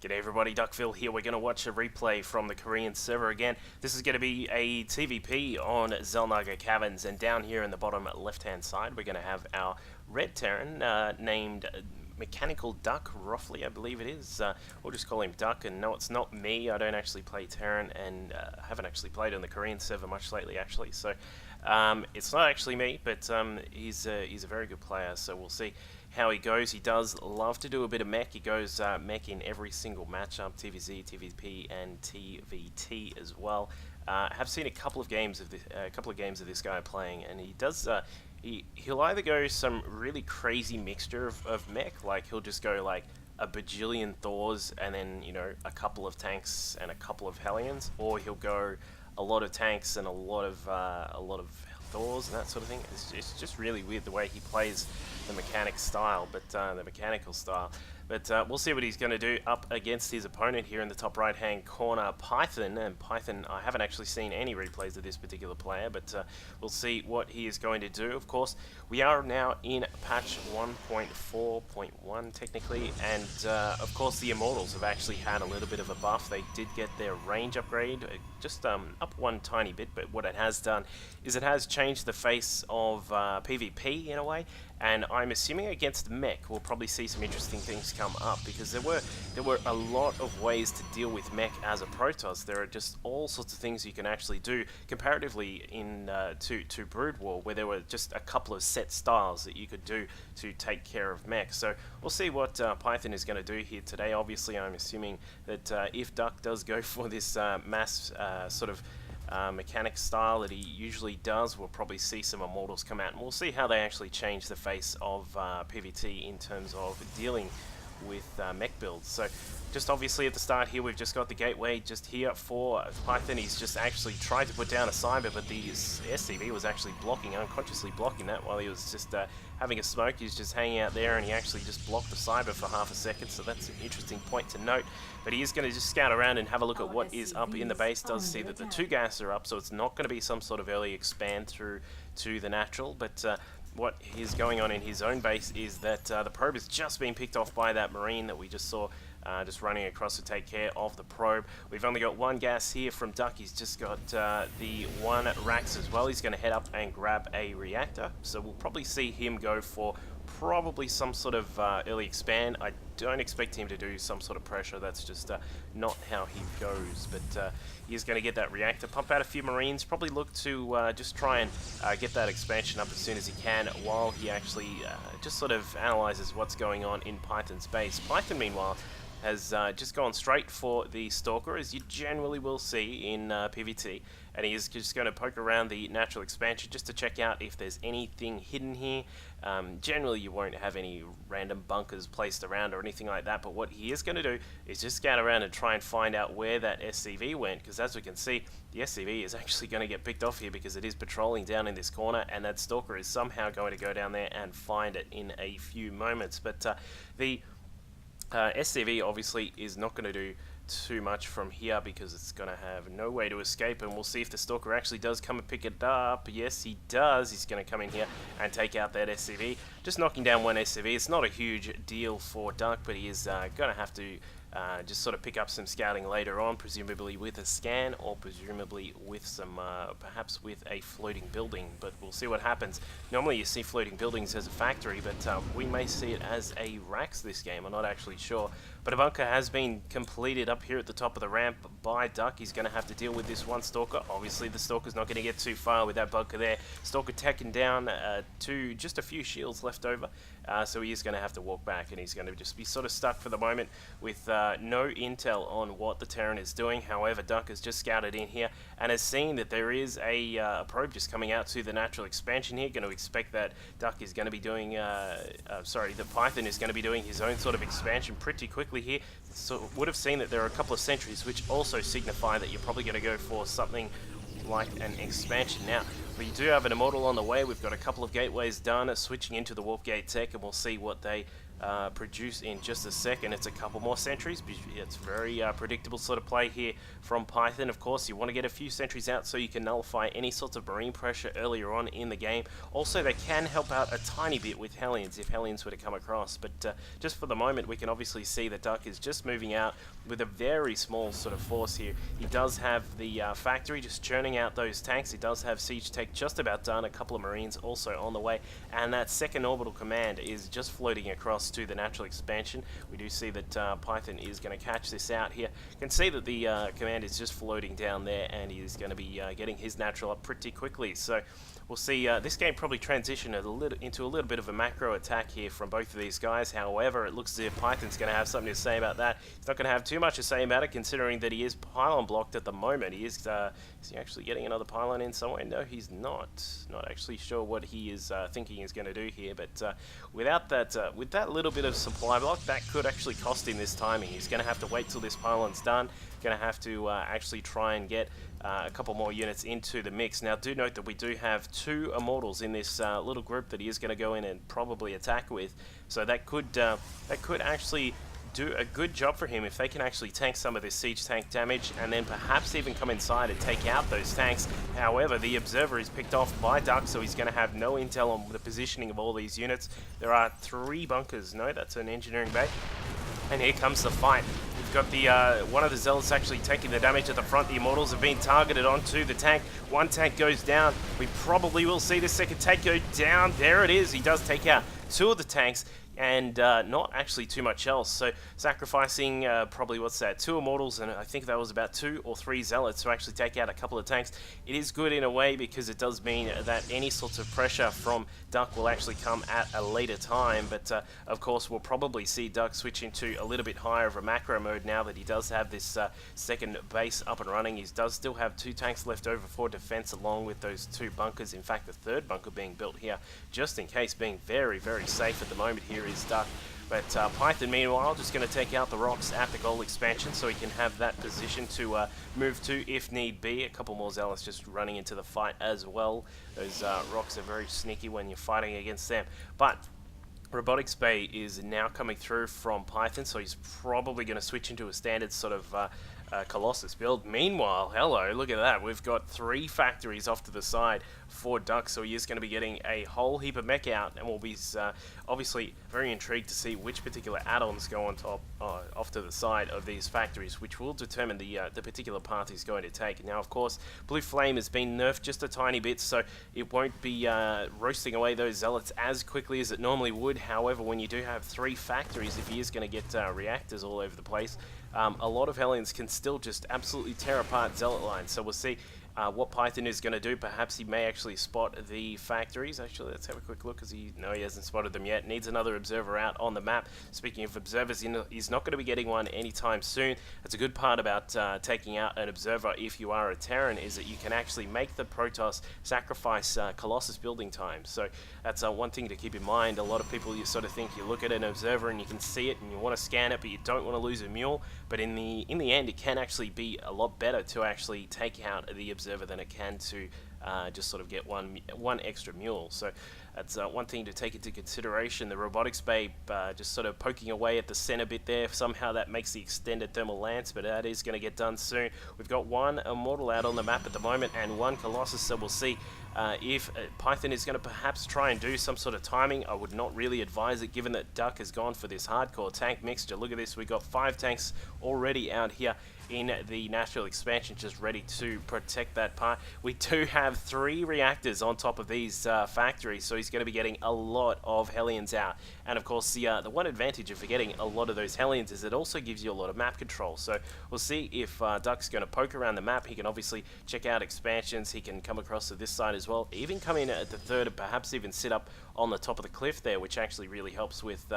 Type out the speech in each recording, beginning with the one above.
G'day everybody, Duckville here. We're going to watch a replay from the Korean server again. This is going to be a TvP on Zelnaga Caverns, and down here in the bottom left hand side we're going to have our red Terran named Mechanical Duck, roughly I believe it is. We'll just call him Duck, and no, it's not me. I don't actually play Terran, and haven't actually played on the Korean server much lately actually, so it's not actually me, but he's a very good player, so we'll see how he goes. He does love to do a bit of mech. He goes mech in every single matchup, TVZ, TVP, and TVT as well. I have seen a couple of games of this guy playing, and he does. He'll either go some really crazy mixture of mech, like he'll just go like a bajillion Thors and then a couple of tanks and a couple of Hellions, or he'll go a lot of tanks and a lot of Thors and that sort of thing. It's just really weird the way he plays the mechanical style. But we'll see what he's going to do up against his opponent here in the top right hand corner, Python. And Python, I haven't actually seen any replays of this particular player, but we'll see what he is going to do. Of course, we are now in patch 1.4.1 technically, and of course the Immortals have actually had a little bit of a buff. They did get their range upgrade, just up one tiny bit, but what it has done is it has changed the face of PvP in a way. And I'm assuming against mech we'll probably see some interesting things come up, because there were a lot of ways to deal with mech as a Protoss. There are just all sorts of things you can actually do comparatively in to Brood War, where there were just a couple of set styles that you could do to take care of mech. So we'll see what Python is going to do here today. Obviously, I'm assuming that if Duck does go for this mass sort of mechanic style that he usually does, we'll probably see some Immortals come out, and we'll see how they actually change the face of PvT in terms of dealing with mech builds. So just obviously at the start here we've just got the gateway just here for Python. He's just actually tried to put down a cyber, but the SCV was actually unconsciously blocking that while he was just having a smoke. He's just hanging out there, and he actually just blocked the cyber for half a second, so that's an interesting point to note. But he is going to just scout around and have a look at what is up in the base. Does see that the 2 gas are up, so it's not going to be some sort of early expand through to the natural, but what is going on in his own base is that the probe has just been picked off by that Marine that we just saw just running across to take care of the probe. We've only got 1 gas here from Duck. He's just got the 1 Rax as well. He's going to head up and grab a reactor, so we'll probably see him go for probably some sort of early expand. I don't expect him to do some sort of pressure. That's just not how he goes, but he's going to get that reactor, pump out a few Marines, probably look to just try and get that expansion up as soon as he can, while he actually just sort of analyzes what's going on in Python's base. Python, meanwhile, has just gone straight for the Stalker, as you generally will see in PvT, and he is just going to poke around the natural expansion just to check out if there's anything hidden here. Generally you won't have any random bunkers placed around or anything like that, but what he is going to do is just scout around and try and find out where that SCV went, because as we can see, the SCV is actually going to get picked off here because it is patrolling down in this corner, and that Stalker is somehow going to go down there and find it in a few moments. But the SCV obviously is not going to do too much from here because it's going to have no way to escape, and we'll see if the Stalker actually does come and pick it up. Yes, he does. He's going to come in here and take out that SCV, just knocking down 1 SCV. It's not a huge deal for Duck, but he is going to have to just sort of pick up some scouting later on, presumably with a scan, or presumably with some, perhaps with a floating building, but we'll see what happens. Normally you see floating buildings as a factory, but we may see it as a Rax this game. I'm not actually sure. But a bunker has been completed up here at the top of the ramp by Duck. He's going to have to deal with this 1 Stalker. Obviously the Stalker's not going to get too far with that bunker there. Stalker taken down to just a few shields left over, so he is going to have to walk back, and he's going to just be sort of stuck for the moment with no intel on what the Terran is doing. However, Duck has just scouted in here and has seen that there is a probe just coming out to the natural expansion here. Going to expect that Duck is going to be doing, the Python is going to be doing his own sort of expansion pretty quickly here. So would have seen that there are a couple of sentries, which also signify that you're probably going to go for something like an expansion. Now, we do have an Immortal on the way. We've got a couple of gateways done, switching into the Warp Gate tech, and we'll see what they produce in just a second. It's a couple more sentries. It's very predictable sort of play here from Python. Of course, you want to get a few sentries out so you can nullify any sorts of marine pressure earlier on in the game. Also, they can help out a tiny bit with Hellions if Hellions were to come across, but just for the moment we can obviously see that Duck is just moving out with a very small sort of force here. He does have the factory just churning out those tanks. He does have Siege Tech just about done, a couple of Marines also on the way, and that second orbital command is just floating across to the natural expansion. We do see that Python is going to catch this out here. You can see that the command is just floating down there, and he is going to be getting his natural up pretty quickly. So we'll see this game probably transition into a little bit of a macro attack here from both of these guys. However, it looks as if Python's going to have something to say about that. He's not going to have too much to say about it, considering that he is pylon blocked at the moment. He is he actually getting another pylon in somewhere? No, he's not. Not actually sure what he is thinking he's going to do here, but without that, with that little bit of supply block, that could actually cost him this timing. He's going to have to wait till this pylon's done. Going to have to actually try and get a couple more units into the mix. Now, do note that we do have 2 Immortals in this little group that he is going to go in and probably attack with. So that could actually do a good job for him if they can actually tank some of this siege tank damage and then perhaps even come inside and take out those tanks. However, the Observer is picked off by Duck, so he's going to have no intel on the positioning of all these units. There are 3 bunkers. No, that's an engineering bay. And here comes the fight. We've got the one of the Zealots actually taking the damage at the front. The Immortals have been targeted onto the tank. One tank goes down. We probably will see the second tank go down. There it is. He does take out 2 of the tanks, and not actually too much else. So sacrificing probably, what's that, 2 Immortals, and I think that was about 2 or 3 Zealots to actually take out a couple of tanks. It is good in a way because it does mean that any sorts of pressure from Duck will actually come at a later time, but of course we'll probably see Duck switch into a little bit higher of a macro mode now that he does have this second base up and running. He does still have 2 tanks left over for defense along with those 2 bunkers. In fact, the 3rd bunker being built here just in case, being very, very safe at the moment here is Duck. But Python, meanwhile, just going to take out the rocks at the gold expansion so he can have that position to move to if need be. A couple more Zealots just running into the fight as well. Those rocks are very sneaky when you're fighting against them. But Robotics Bay is now coming through from Python, so he's probably going to switch into a standard sort of Colossus build. Meanwhile, hello, look at that. We've got 3 factories off to the side for Duck, so he is going to be getting a whole heap of mech out, and we'll be obviously very intrigued to see which particular add-ons go on top, off to the side of these factories, which will determine the particular path he's going to take. Now, of course, Blue Flame has been nerfed just a tiny bit, so it won't be roasting away those Zealots as quickly as it normally would. However, when you do have 3 factories, if he is going to get reactors all over the place, a lot of Hellions can still just absolutely tear apart Zealot lines. So we'll see what Python is going to do. Perhaps he may actually spot the factories. Actually, let's have a quick look, because he hasn't spotted them yet. Needs another observer out on the map. Speaking of observers, he's not going to be getting one anytime soon. That's a good part about taking out an observer if you are a Terran, is that you can actually make the Protoss sacrifice Colossus building time. So that's one thing to keep in mind. A lot of people, you sort of think, you look at an observer and you can see it and you want to scan it, but you don't want to lose a mule. But in the end, it can actually be a lot better to actually take out the observer than it can to just sort of get one extra mule. So that's one thing to take into consideration. The Robotics Bay just sort of poking away at the center bit there. Somehow that makes the extended thermal lance, but that is going to get done soon. We've got 1 Immortal out on the map at the moment and 1 Colossus, so we'll see if Python is going to perhaps try and do some sort of timing. I would not really advise it, given that Duck has gone for this hardcore tank mixture. Look at this, we've got 5 tanks already out here in the natural expansion, just ready to protect that part. We do have 3 reactors on top of these factories, so he's going to be getting a lot of Hellions out. And of course, the one advantage of getting a lot of those Hellions is it also gives you a lot of map control. So we'll see if Duck's going to poke around the map. He can obviously check out expansions. He can come across to this side as well, even come in at the 3rd and perhaps even sit up on the top of the cliff there, which actually really helps with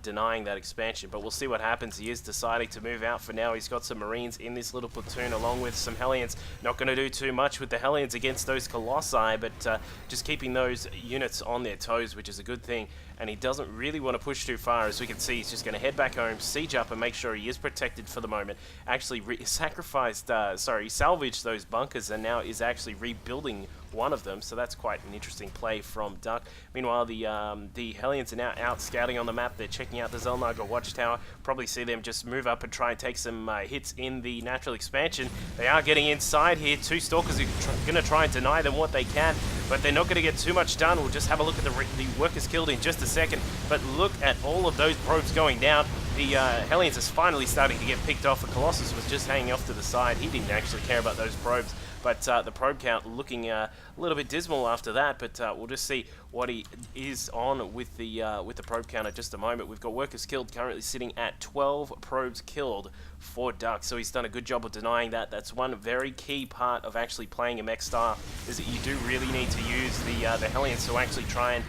denying that expansion. But we'll see what happens. He is deciding to move out for now. He's got some Marines in this little platoon along with some Hellions. Not going to do too much with the Hellions against those Colossi, but just keeping those units on their toes, which is a good thing. and he doesn't really want to push too far. As we can see, he's just going to head back home, siege up, and make sure he is protected for the moment. Actually he salvaged those bunkers, and now is actually rebuilding one of them, so that's quite an interesting play from Duck. Meanwhile, the Hellions are now out scouting on the map. They're checking out the Xel'Naga watchtower. Probably see them just move up and try and take some hits in the natural expansion. They are getting inside here. Two Stalkers are going to try and deny them what they can, but they're not going to get too much done. We'll just have a look at the workers killed in just a second, but look at all of those probes going down. The Hellions is finally starting to get picked off. The Colossus was just hanging off to the side. He didn't actually care about those probes. But the probe count looking a little bit dismal after that. But we'll just see what he is on with the probe count in just a moment. We've got workers killed currently sitting at 12 probes killed for Duck. So he's done a good job of denying that. That's one very key part of actually playing a mech style, is that you do really need to use the Hellions to actually try and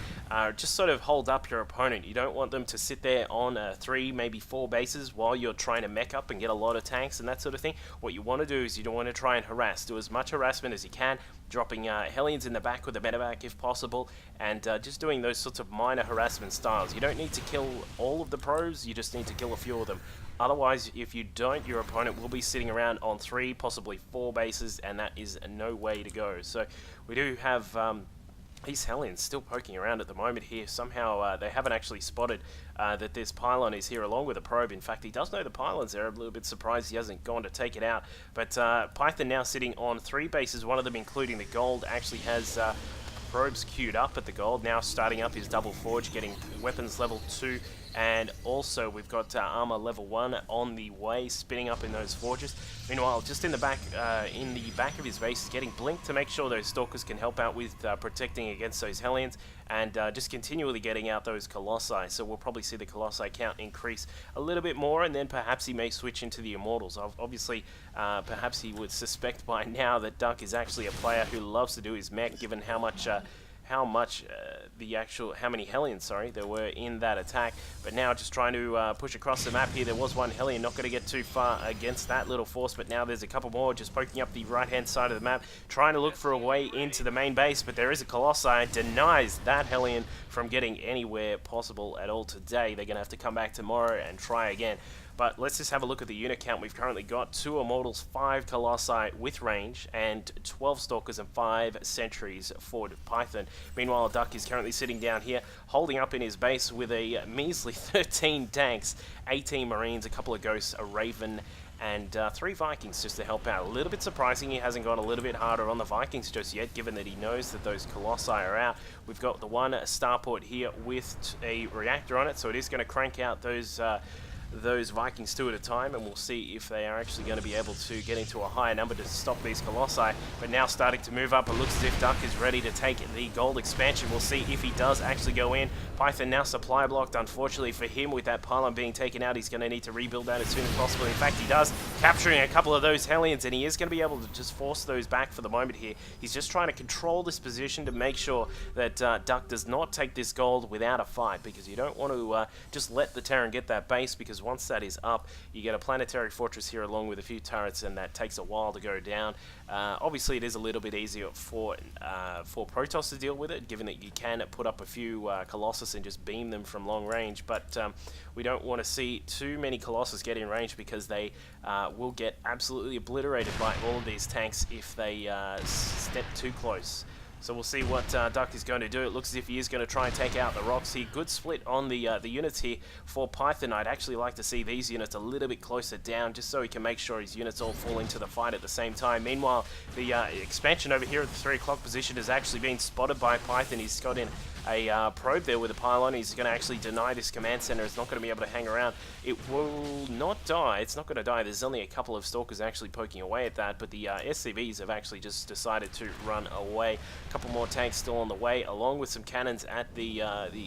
just sort of hold up your opponent. You don't want them to sit there on 3, maybe 4 bases while you're trying to mech up and get a lot of tanks and that sort of thing. What you want to do is you don't want to try and harass. Do as much harassment as you can, dropping Hellions in the back with a medevac if possible, and just doing those sorts of minor harassment styles. You don't need to kill all of the probes, you just need to kill a few of them. Otherwise, if you don't, your opponent will be sitting around on 3, possibly 4 bases, and that is no way to go. So we do have these Hellions still poking around at the moment here. Somehow they haven't actually spotted that this pylon is here along with a probe. In fact, he does know the pylon's there. I'm a little bit surprised he hasn't gone to take it out. But Python now sitting on 3 bases, one of them including the gold, actually has probes queued up at the gold. Now starting up his double forge, getting weapons level 2. And also we've got armor level 1 on the way, spinning up in those forges. Meanwhile, just in the back of his base, he's getting blinked to make sure those Stalkers can help out with protecting against those Hellions, and just continually getting out those Colossi. So we'll probably see the Colossi count increase a little bit more, and then perhaps he may switch into the Immortals. Obviously, perhaps he would suspect by now that Duck is actually a player who loves to do his mech, given how many Hellions, there were in that attack. But now just trying to push across the map here. There was one Hellion, not going to get too far against that little force, but now there's a couple more just poking up the right-hand side of the map, trying to look for a way into the main base, but there is a Colossi, denies that Hellion from getting anywhere possible at all today. They're going to have to come back tomorrow and try again. But let's just have a look at the unit count. We've currently got 2 Immortals, 5 Colossi with range, and 12 Stalkers and 5 Sentries for Python. Meanwhile, Duck is currently sitting down here, holding up in his base with a measly 13 tanks, 18 Marines, a couple of Ghosts, a Raven, and 3 Vikings just to help out. A little bit surprising he hasn't gone a little bit harder on the Vikings just yet, given that he knows that those Colossi are out. We've got the one starport here with a reactor on it, so it is going to crank out those Vikings 2 at a time, and we'll see if they are actually going to be able to get into a higher number to stop these Colossi. But now starting to move up, it looks as if Duck is ready to take the gold expansion. We'll see if he does actually go in. Python now supply blocked, unfortunately for him, with that pylon being taken out. He's going to need to rebuild that as soon as possible. In fact, he does, capturing a couple of those Hellions, and he is going to be able to just force those back for the moment here. He's just trying to control this position to make sure that Duck does not take this gold without a fight, because you don't want to just let the Terran get that base, because once that is up, you get a planetary fortress here along with a few turrets, and that takes a while to go down. Obviously, it is a little bit easier for Protoss to deal with it, given that you can put up a few Colossus and just beam them from long range, but we don't want to see too many Colossus get in range, because they will get absolutely obliterated by all of these tanks if they step too close. So we'll see what Duck is going to do. It looks as if he is going to try and take out the rocks here. Good split on the units here for Python. I'd actually like to see these units a little bit closer down, just so he can make sure his units all fall into the fight at the same time. Meanwhile, the expansion over here at the 3 o'clock position has actually been spotted by Python. He's got in a probe there with a pylon. He's going to actually deny this command center. It's not going to be able to hang around. It will not die. It's not going to die. There's only a couple of Stalkers actually poking away at that, but the SCVs have actually just decided to run away. A couple more tanks still on the way, along with some cannons at the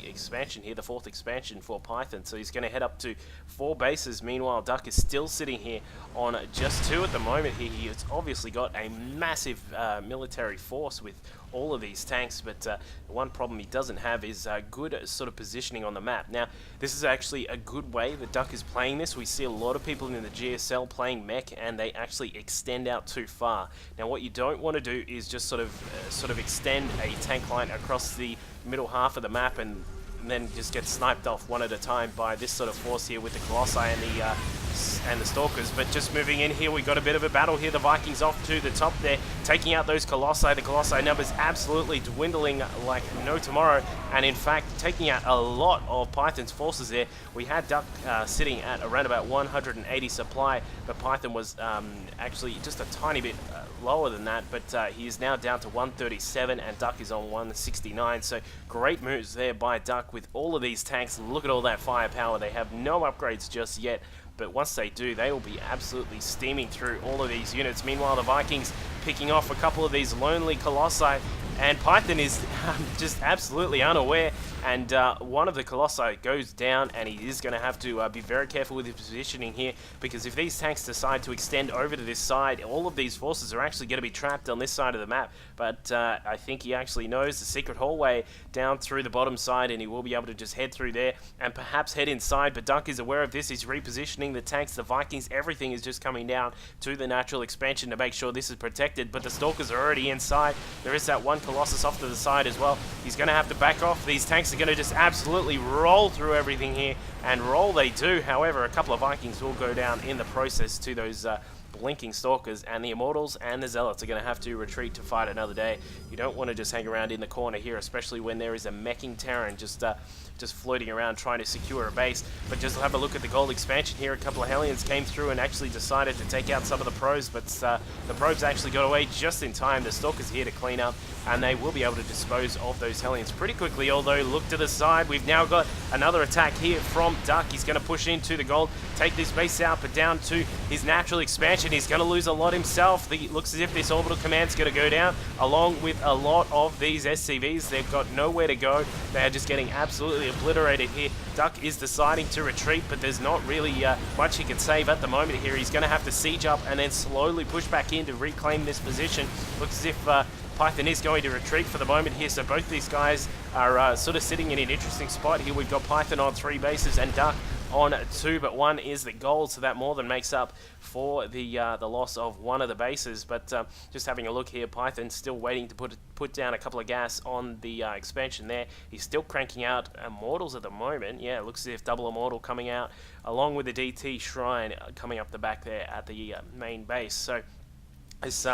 expansion here, the 4th expansion for Python. So he's going to head up to 4 bases. Meanwhile, Duck is still sitting here on just 2 at the moment. He's obviously got a massive military force with all of these tanks, but the one problem he doesn't have is good sort of positioning on the map. Now, this is actually a good way that Duck is playing this. We see a lot of people in the GSL playing mech, and they actually extend out too far. Now, what you don't want to do is just sort of extend a tank line across the middle half of the map and and then just get sniped off one at a time by this sort of force here with the Colossi and the Stalkers. But just moving in here, we got a bit of a battle here. The Vikings off to the top there, taking out those Colossi. The Colossi numbers absolutely dwindling like no tomorrow, and in fact taking out a lot of Python's forces there. We had Duck sitting at around about 180 supply, but Python was actually just a tiny bit lower than that, but he is now down to 137 and Duck is on 169. So great moves there by Duck with all of these tanks. Look at all that firepower. They have no upgrades just yet, but once they do, they will be absolutely steaming through all of these units. Meanwhile, the Vikings picking off a couple of these lonely Colossi, and Python is just absolutely unaware, and one of the Colossi goes down, and he is going to have to be very careful with his positioning here, because if these tanks decide to extend over to this side, all of these forces are actually going to be trapped on this side of the map. But I think he actually knows the secret hallway down through the bottom side, and he will be able to just head through there and perhaps head inside. But Duck is aware of this. He's repositioning the tanks, the Vikings, everything is just coming down to the natural expansion to make sure this is protected. But the Stalkers are already inside. There is that one Colossus off to the side as well. He's going to have to back off. These tanks are going to just absolutely roll through everything here, and roll they do. However, a couple of Vikings will go down in the process to those blinking Stalkers, and the Immortals and the Zealots are going to have to retreat to fight another day. You don't want to just hang around in the corner here, especially when there is a meching Terran just floating around trying to secure a base. But just have a look at the gold expansion here. A couple of Hellions came through and actually decided to take out some of the probes, but the probes actually got away just in time. The Stalkers here to clean up, and they will be able to dispose of those Hellions pretty quickly. Although, look to the side, we've now got another attack here from Duck. He's going to push into the gold, take this base out, but down to his natural expansion. He's going to lose a lot himself. It looks as if this orbital command's going to go down, along with a lot of these SCVs. They've got nowhere to go. They are just getting absolutely obliterated here. Duck is deciding to retreat, but there's not really much he can save at the moment here. He's going to have to siege up and then slowly push back in to reclaim this position. Looks as if Python is going to retreat for the moment here, so both these guys are sort of sitting in an interesting spot here. We've got Python on 3 bases and Duck on 2, but 1 is the gold, so that more than makes up for the loss of one of the bases. But just having a look here, Python still waiting to put down a couple of gas on the expansion there. He's still cranking out Immortals at the moment. Yeah, it looks as if double Immortal coming out, along with the DT Shrine coming up the back there at the main base. So this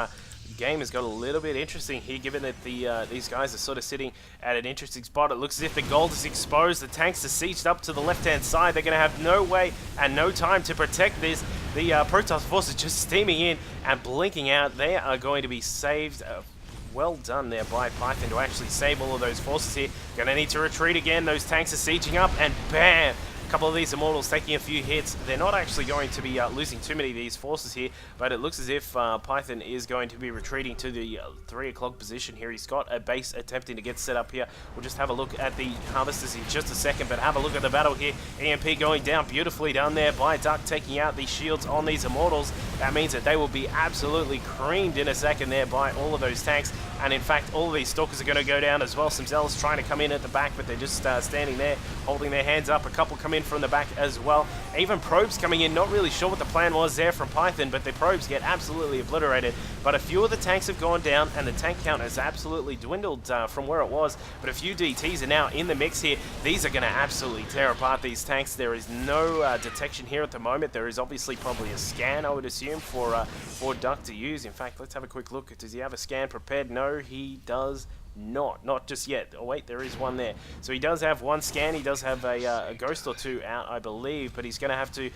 game has got a little bit interesting here, given that these guys are sort of sitting at an interesting spot. It looks as if the gold is exposed. The tanks are sieged up to the left-hand side. They're going to have no way and no time to protect this. The Protoss force is just steaming in and blinking out. They are going to be saved. Well done there by Python to actually save all of those forces here. Going to need to retreat again. Those tanks are sieging up, and bam! A couple of these Immortals taking a few hits. They're not actually going to be losing too many of these forces here, but it looks as if Python is going to be retreating to the 3 o'clock position here. He's got a base attempting to get set up here. We'll just have a look at the Harvesters in just a second, but have a look at the battle here. EMP going down beautifully down there by Duck, taking out the shields on these Immortals. That means that they will be absolutely creamed in a second there by all of those tanks, and in fact all of these Stalkers are going to go down as well. Some Zealots trying to come in at the back, but they're just standing there holding their hands up. A couple come in from the back as well. Even probes coming in, not really sure what the plan was there from Python, but the probes get absolutely obliterated. But a few of the tanks have gone down, and the tank count has absolutely dwindled from where it was, but a few DTs are now in the mix here. These are going to absolutely tear apart these tanks. There is no detection here at the moment. There is obviously probably a scan, I would assume, for Duck to use. In fact, let's have a quick look. Does he have a scan prepared? No, he does not just yet. Oh wait, there is one there. So he does have one scan. He does have a ghost or two out, I believe, but he's going to have to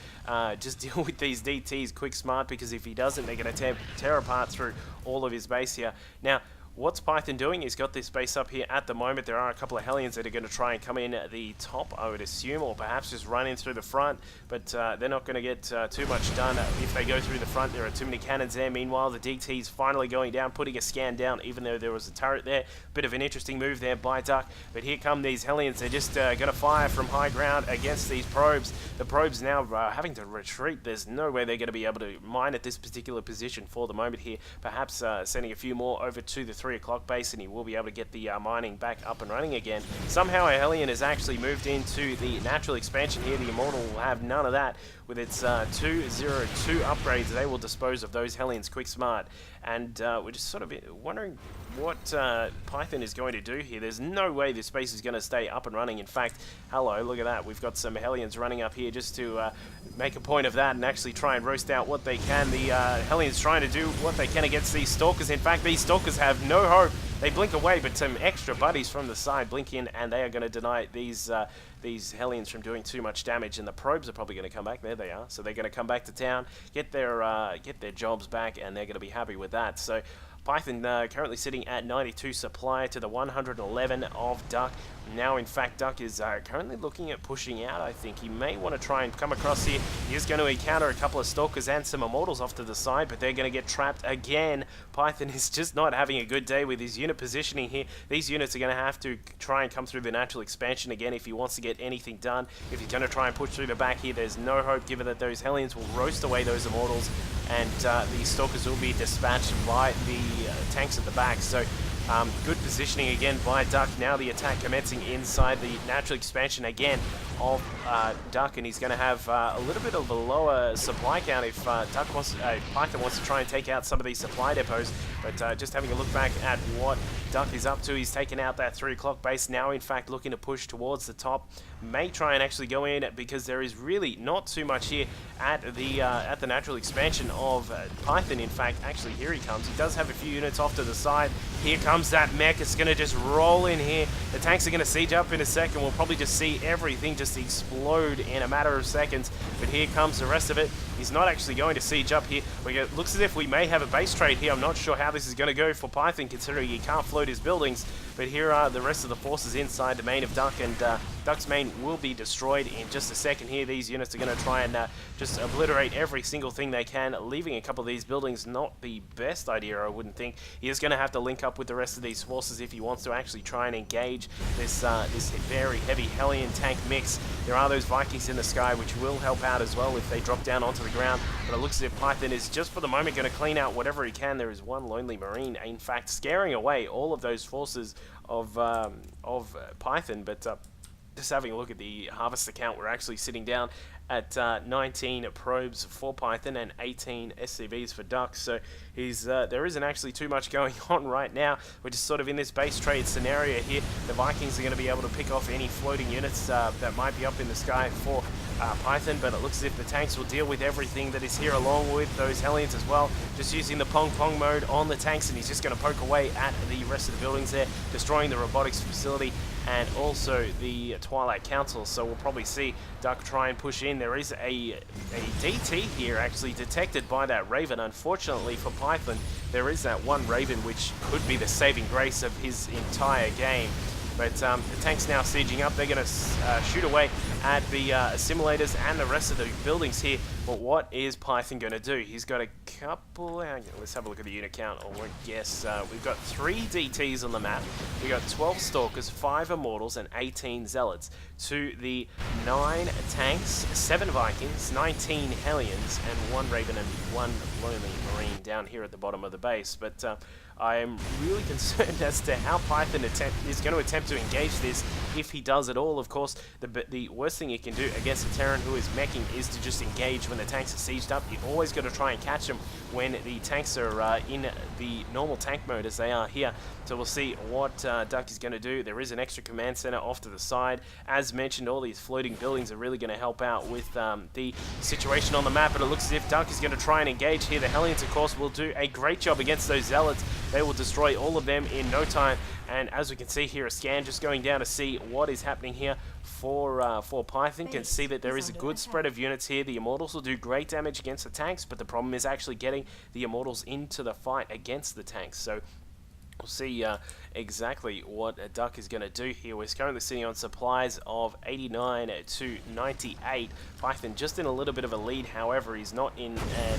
just deal with these DTs quick smart, because if he doesn't, they're going to tear apart through all of his base here. Now, what's Python doing? He's got this base up here at the moment. There are a couple of Hellions that are going to try and come in at the top, I would assume, or perhaps just run in through the front, but they're not going to get too much done if they go through the front. There are too many cannons there. Meanwhile, the DT's finally going down, putting a scan down, even though there was a turret there. Bit of an interesting move there by Duck, but here come these Hellions. They're just going to fire from high ground against these probes. The probes now having to retreat. There's no way they're going to be able to mine at this particular position for the moment here. Perhaps sending a few more over to the 3 o'clock base, and he will be able to get the mining back up and running again. Somehow a Hellion has actually moved into the natural expansion here. The Immortal will have none of that. With its 202 upgrades, they will dispose of those Hellions quick smart. And we're just sort of wondering what Python is going to do here. There's no way this base is going to stay up and running. In fact, hello, look at that. We've got some Hellions running up here just to make a point of that and actually try and roast out what they can. The Hellions trying to do what they can against these Stalkers. In fact, these Stalkers have no hope. They blink away, but some extra buddies from the side blink in, and they are going to deny these Hellions from doing too much damage. And the probes are probably going to come back. There they are. So they're going to come back to town, get their jobs back, and they're going to be happy with that. So Python currently sitting at 92 supply to the 111 of Duck. Now, in fact, Duck is currently looking at pushing out, I think. He may want to try and come across here. He is going to encounter a couple of Stalkers and some Immortals off to the side, but they're going to get trapped again. Python is just not having a good day with his unit positioning here. These units are going to have to try and come through the natural expansion again if he wants to get anything done. If he's going to try and push through the back here, there's no hope, given that those Hellions will roast away those Immortals, and the Stalkers will be dispatched by the tanks at the back. So good positioning again by Duck. Now the attack commencing inside the natural expansion again of Duck, and he's going to have a little bit of a lower supply count if Python wants to try and take out some of these supply depots. But just having a look back at what Duck is up to, he's taken out that 3 o'clock base. Now, in fact, looking to push towards the top. May try and actually go in, because there is really not too much here at the natural expansion of Python. In fact, actually, here he comes. He does have a few units off to the side. Here comes that mech. It's going to just roll in here. The tanks are going to siege up in a second. We'll probably just see everything just explode in a matter of seconds. But here comes the rest of it. He's not actually going to siege up here. Looks as if we may have a base trade here. I'm not sure how this is going to go for Python, considering he can't float his buildings. But here are the rest of the forces inside the main of Duck, and Duck's main will be destroyed in just a second here. These units are going to try and just obliterate every single thing they can, leaving a couple of these buildings. Not the best idea, I wouldn't think. He is going to have to link up with the rest of these forces if he wants to actually try and engage this very heavy Hellion tank mix. There are those Vikings in the sky, which will help out as well if they drop down onto the ground. But it looks as if Python is just for the moment going to clean out whatever he can. There is one lonely Marine, in fact, scaring away all of those forces of Python. But just having a look at the harvest account, we're actually sitting down at 19 probes for Python and 18 SCVs for Duck. So there isn't actually too much going on right now. We're just sort of in this base trade scenario here. The Vikings are going to be able to pick off any floating units that might be up in the sky for Python, but it looks as if the tanks will deal with everything that is here, along with those Hellions as well. Just using the pong-pong mode on the tanks, and he's just going to poke away at the rest of the buildings there, destroying the robotics facility and also the Twilight Council. So we'll probably see Duck try and push in. There is a DT here actually detected by that Raven. Unfortunately for Python, there is that one Raven which could be the saving grace of his entire game. But the tank's now sieging up. They're going to shoot away at the assimilators and the rest of the buildings here. But what is Python going to do? He's got a couple... let's have a look at the unit count. I won't guess. We've got 3 DTs on the map. We've got 12 Stalkers, 5 Immortals, and 18 Zealots. To the 9 tanks, 7 Vikings, 19 Hellions, and 1 Raven and 1 Lonely Marine down here at the bottom of the base. But I am really concerned as to how Python is going to attempt to engage this, if he does at all. Of course, the worst thing you can do against a Terran who is meching is to just engage when the tanks are sieged up. You always got to try and catch them when the tanks are in the normal tank mode, as they are here. So we'll see what Duck is going to do. There is an extra command center off to the side. As mentioned, all these floating buildings are really going to help out with the situation on the map, but it looks as if Duck is going to try and engage here. The Hellions, of course, will do a great job against those Zealots. They will destroy all of them in no time. And as we can see here, a scan just going down to see what is happening here for Python. Can see that there is a good spread of units here. The Immortals will do great damage against the tanks, but the problem is actually getting the Immortals into the fight against the tanks. So we'll see exactly what Duck is going to do here. We're currently sitting on supplies of 89 to 98. Python just in a little bit of a lead. However, he's not in a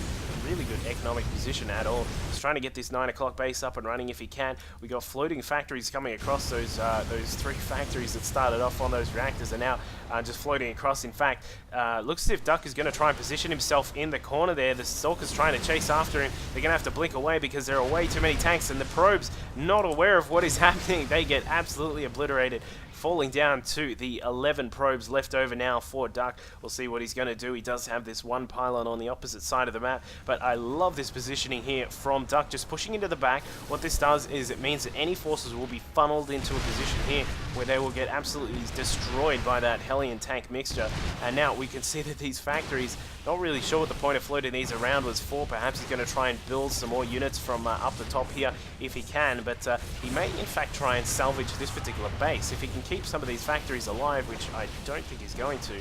really good economic position at all. He's trying to get this 9 o'clock base up and running if he can. We got floating factories coming across. Those 3 factories that started off on those reactors are now just floating across. In fact, looks as if Duck is going to try and position himself in the corner there. The Stalker's trying to chase after him. They're going to have to blink away because there are way too many tanks, and the probes not aware of what is happening. They get absolutely obliterated falling down to the 11 probes left over now for Duck. We'll see what he's going to do. He does have this one pylon on the opposite side of the map, but I love this positioning here from Duck, just pushing into the back. What this does is it means that any forces will be funneled into a position here where they will get absolutely destroyed by that Hellion tank mixture. And now we can see that these factories, not really sure what the point of floating these around was for. Perhaps he's going to try and build some more units from up the top here if he can, but he may in fact try and salvage this particular base. If he can keep some of these factories alive, which I don't think he's going to,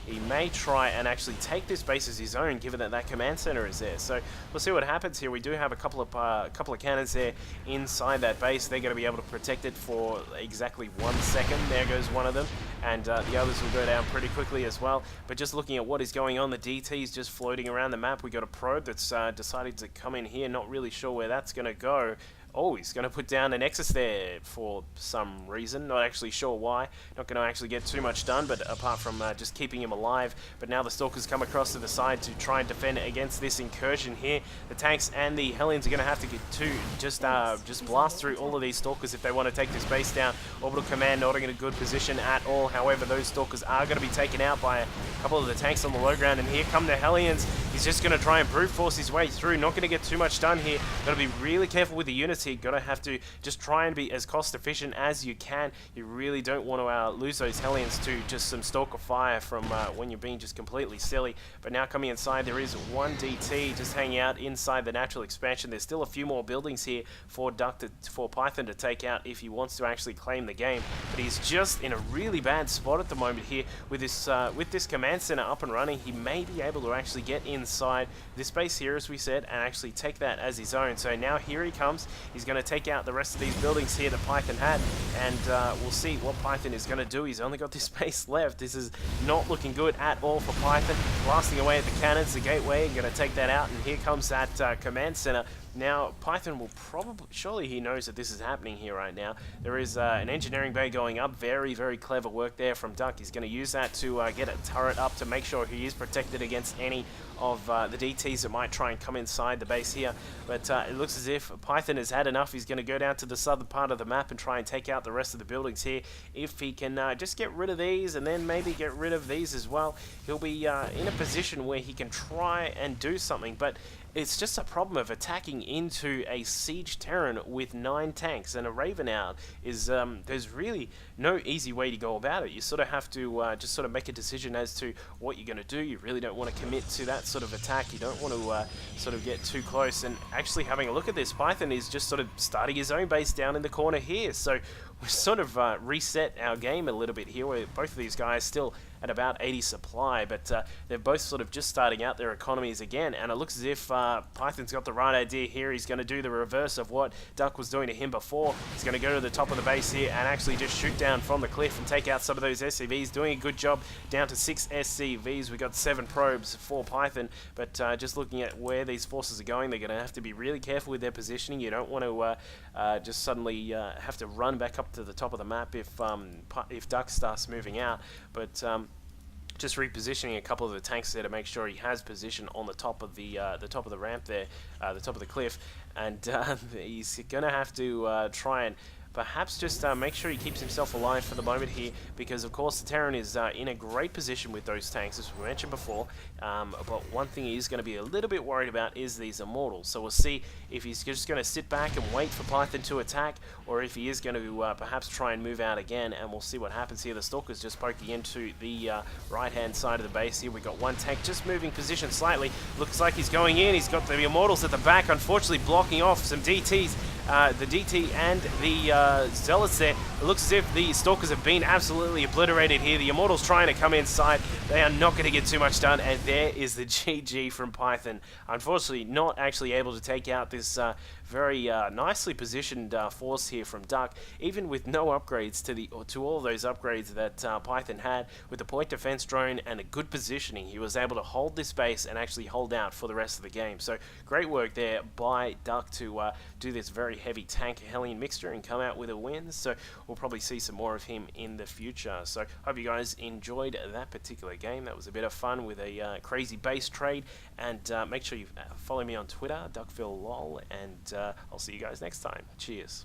he may try and actually take this base as his own, given that that command center is there. So we'll see what happens here. We do have a couple of cannons there inside that base. They're going to be able to protect it for exactly 1 second. There goes one of them, and the others will go down pretty quickly as well. But just looking at what is going on, the DT is just floating around the map. We got a probe that's decided to come in here. Not really sure where that's going to go. Oh, he's going to put down a Nexus there for some reason. Not actually sure why. Not going to actually get too much done, but apart from just keeping him alive. But now the Stalkers come across to the side to try and defend against this incursion here. The tanks and the Hellions are going to have to get to just blast through all of these Stalkers if they want to take this base down. Orbital Command not in a good position at all. However, those Stalkers are going to be taken out by a couple of the tanks on the low ground. And here come the Hellions. He's just going to try and brute force his way through. Not going to get too much done here. Got to be really careful with the units here. Got to have to just try and be as cost efficient as you can. You really don't want to lose those Hellions to just some Stalker fire from when you're being just completely silly. But now coming inside, there is one DT just hanging out inside the natural expansion. There's still a few more buildings here for Python to take out if he wants to actually claim the game. But he's just in a really bad spot at the moment here with this command center up and running. He may be able to actually get inside this base here, as we said, and actually take that as his own. So now here he comes. He's going to take out the rest of these buildings here that Python had, and we'll see what Python is going to do. He's only got this base left. This is not looking good at all for Python. Blasting away at the cannons, the gateway, and going to take that out, and here comes that command center. Now, Python will probably, surely he knows that this is happening here right now. There is an engineering bay going up. Very, very clever work there from Duck. He's going to use that to get a turret up to make sure he is protected against any of the DTs that might try and come inside the base here. But it looks as if Python has had enough. He's going to go down to the southern part of the map and try and take out the rest of the buildings here. If he can just get rid of these and then maybe get rid of these as well, he'll be in a position where he can try and do something. But it's just a problem of attacking into a siege Terran with 9 tanks and a Raven out. There's really no easy way to go about it. You sort of have to just sort of make a decision as to what you're going to do. You really don't want to commit to that sort of attack. You don't want to sort of get too close. And actually having a look at this, Python is just sort of starting his own base down in the corner here. So we've sort of reset our game a little bit here, where both of these guys still at about 80 supply, but they're both sort of just starting out their economies again, and it looks as if Python's got the right idea here. He's going to do the reverse of what Duck was doing to him before. He's going to go to the top of the base here and actually just shoot down from the cliff and take out some of those SCVs. Doing a good job, down to 6 SCVs. We got 7 probes for Python, but just looking at where these forces are going, they're going to have to be really careful with their positioning. You don't want to just suddenly have to run back up to the top of the map if Duck starts moving out, but just repositioning a couple of the tanks there to make sure he has position on the top of the ramp there, the top of the cliff, and he's gonna have to try and perhaps just make sure he keeps himself alive for the moment here, because of course the Terran is in a great position with those tanks, as we mentioned before, but one thing he's going to be a little bit worried about is these Immortals. So we'll see if he's just going to sit back and wait for Python to attack, or if he is going to perhaps try and move out again, and we'll see what happens here. The Stalker's just poking into the right hand side of the base here. We got one tank just moving position slightly. Looks like he's going in. He's got the Immortals at the back, unfortunately blocking off some DTs. The DT and the Zealots there. It looks as if the Stalkers have been absolutely obliterated here. The Immortals trying to come inside. They are not going to get too much done, and there is the GG from Python. Unfortunately, not actually able to take out this very nicely positioned force here from Duck, even with no upgrades to all of those upgrades that Python had. With the point defense drone and a good positioning, he was able to hold this base and actually hold out for the rest of the game. So great work there by Duck to do this very heavy tank Hellion mixture and come out with a win. So we'll probably see some more of him in the future. So hope you guys enjoyed that particular game. That was a bit of fun with a crazy base trade, and make sure you follow me on Twitter, DuckphilLol, and I'll see you guys next time. Cheers.